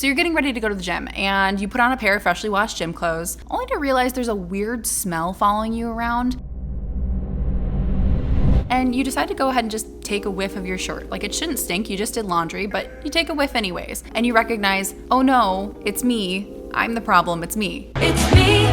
So you're getting ready to go to the gym and you put on a pair of freshly washed gym clothes, only to realize there's a weird smell following you around. And you decide to go ahead and just take a whiff of your shirt. Like, it shouldn't stink, you just did laundry, but you take a whiff anyways. And you recognize, oh no, it's me. I'm the problem, it's me. It's me.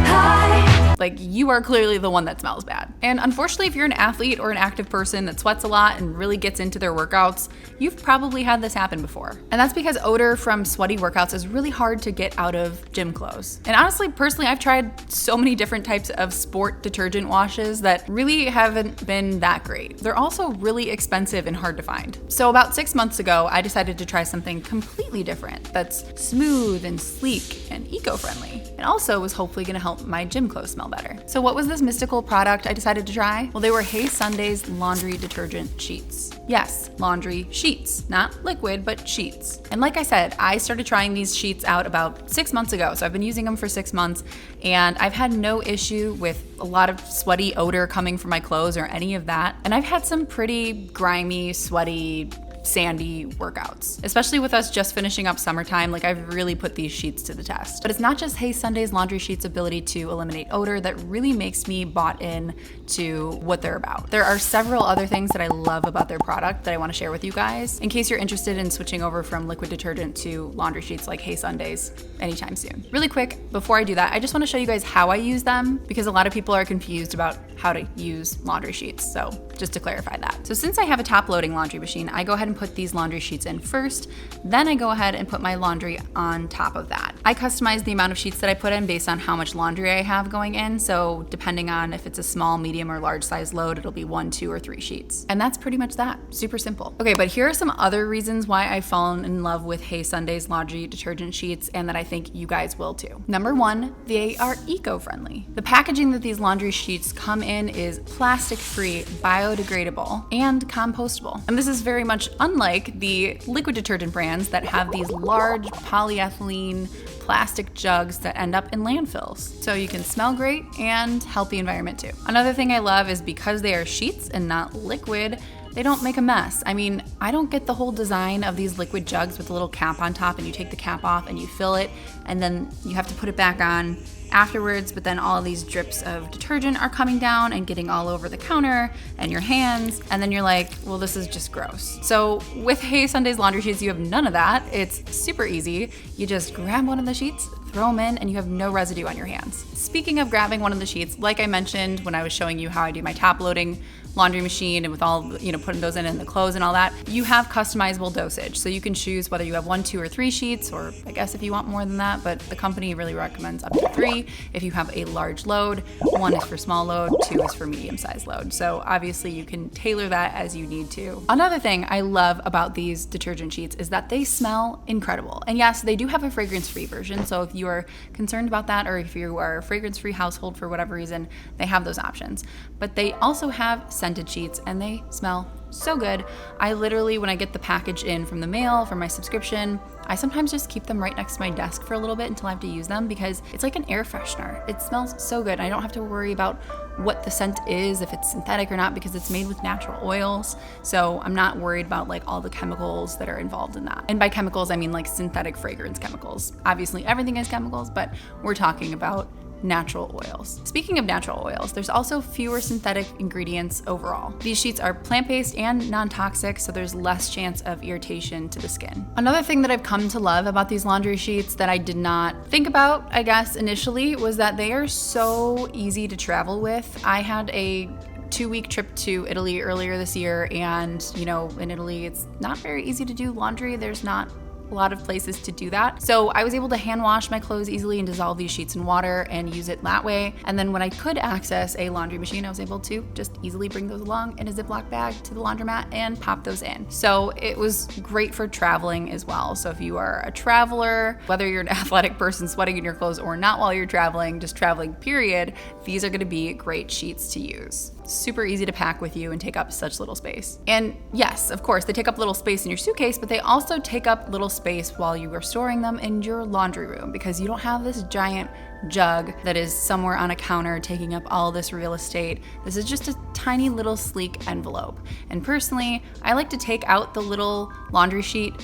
Hi. Like, you are clearly the one that smells bad. And unfortunately, if you're an athlete or an active person that sweats a lot and really gets into their workouts, you've probably had this happen before. And that's because odor from sweaty workouts is really hard to get out of gym clothes. And honestly, personally, I've tried so many different types of sport detergent washes that really haven't been that great. They're also really expensive and hard to find. So about 6 months ago, I decided to try something completely different that's smooth and sleek and eco-friendly, and also was hopefully gonna help my gym clothes smell better. So what was this mystical product I decided to try? Well, they were Hey Sunday's laundry detergent sheets. Yes, laundry sheets, not liquid, but sheets. And like I said, I started trying these sheets out about 6 months ago. So I've been using them for 6 months and I've had no issue with a lot of sweaty odor coming from my clothes or any of that. And I've had some pretty grimy, sweaty, sandy workouts, especially with us just finishing up summertime. Like, I've really put these sheets to the test. But it's not just Hey Sunday's laundry sheets' ability to eliminate odor that really makes me bought in to what they're about. There are several other things that I love about their product that I want to share with you guys in case you're interested in switching over from liquid detergent to laundry sheets like Hey Sunday's anytime soon. Really quick, before I do that, I just want to show you guys how I use them because a lot of people are confused about how to use laundry sheets. So just to clarify that. So since I have a top loading laundry machine, I go ahead and put these laundry sheets in first, then I go ahead and put my laundry on top of that. I customize the amount of sheets that I put in based on how much laundry I have going in. So depending on if it's a small, medium, or large size load, it'll be 1, 2, or 3 sheets. And that's pretty much that. Super simple. Okay, but here are some other reasons why I've fallen in love with Hey Sunday's laundry detergent sheets and that I think you guys will too. Number 1, they are eco-friendly. The packaging that these laundry sheets come in is plastic-free, biodegradable, and compostable. And this is very much unlike the liquid detergent brands that have these large polyethylene plastic jugs that end up in landfills. So you can smell great and help the environment too. Another thing I love is because they are sheets and not liquid, they don't make a mess. I mean, I don't get the whole design of these liquid jugs with a little cap on top and you take the cap off and you fill it and then you have to put it back on afterwards, but then all of these drips of detergent are coming down and getting all over the counter and your hands, and then you're like, well, this is just gross. So with Hey Sunday's laundry sheets, you have none of that. It's super easy. You just grab one of the sheets, throw them in, and you have no residue on your hands. Speaking of grabbing one of the sheets, like I mentioned when I was showing you how I do my top loading laundry machine and with all, putting those in the clothes and all that, you have customizable dosage. So you can choose whether you have 1, 2, or 3 sheets, or I guess if you want more than that, but the company really recommends up to 3 if you have a large load. 1 is for small load, 2 is for medium size load. So obviously you can tailor that as you need to. Another thing I love about these detergent sheets is that they smell incredible. And yes, they do have a fragrance-free version. So if you are concerned about that, or if you are a fragrance-free household for whatever reason, they have those options. But they also have scented sheets and they smell so good. I literally, when I get the package in from the mail, from my subscription, I sometimes just keep them right next to my desk for a little bit until I have to use them because it's like an air freshener. It smells so good. I don't have to worry about what the scent is, if it's synthetic or not, because it's made with natural oils. So I'm not worried about like all the chemicals that are involved in that. And by chemicals, I mean like synthetic fragrance chemicals. Obviously everything is chemicals, but we're talking about natural oils. Speaking of natural oils, there's also fewer synthetic ingredients overall. These sheets are plant-based and non-toxic, so there's less chance of irritation to the skin. Another thing that I've come to love about these laundry sheets that I did not think about, I guess, initially, was that they are so easy to travel with. I had a 2-week trip to Italy earlier this year, and in Italy, it's not very easy to do laundry. There's not a lot of places to do that. So I was able to hand wash my clothes easily and dissolve these sheets in water and use it that way. And then when I could access a laundry machine, I was able to just easily bring those along in a Ziploc bag to the laundromat and pop those in. So it was great for traveling as well. So if you are a traveler, whether you're an athletic person sweating in your clothes or not while you're traveling, just traveling period, these are gonna be great sheets to use. Super easy to pack with you and take up such little space. And yes, of course, they take up little space in your suitcase, but they also take up little space while you are storing them in your laundry room because you don't have this giant jug that is somewhere on a counter taking up all this real estate. This is just a tiny little sleek envelope. And personally, I like to take out the little laundry sheet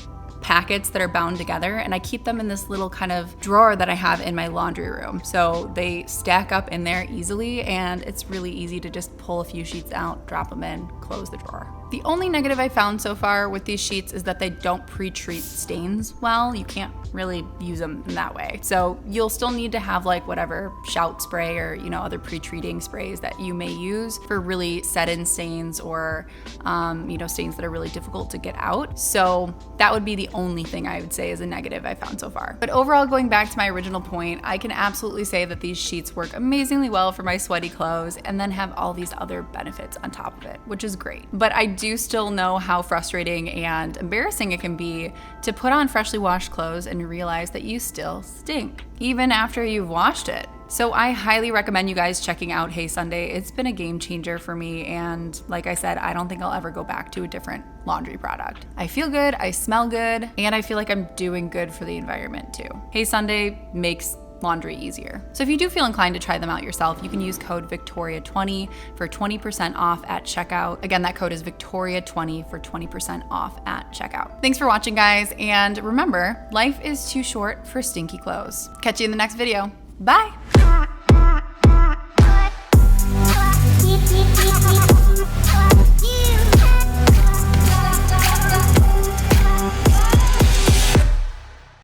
packets that are bound together, and I keep them in this little kind of drawer that I have in my laundry room. So they stack up in there easily, and it's really easy to just pull a few sheets out, drop them in, close the drawer. The only negative I found so far with these sheets is that they don't pre-treat stains well. You can't really use them in that way. So you'll still need to have like whatever shout spray or, you know, other pre-treating sprays that you may use for really set-in stains or, you know, stains that are really difficult to get out. So that would be the only thing I would say is a negative I found so far. But overall, going back to my original point, I can absolutely say that these sheets work amazingly well for my sweaty clothes and then have all these other benefits on top of it, which is great. But I do still know how frustrating and embarrassing it can be to put on freshly washed clothes and realize that you still stink, even after you've washed it. So I highly recommend you guys checking out Hey Sunday. It's been a game changer for me, and like I said, I don't think I'll ever go back to a different laundry product. I feel good, I smell good, and I feel like I'm doing good for the environment too. Hey Sunday makes laundry easier. So if you do feel inclined to try them out yourself, you can use code Victoria20 for 20% off at checkout. Again, that code is Victoria20 for 20% off at checkout. Thanks for watching, guys, and remember, life is too short for stinky clothes. Catch you in the next video. Bye!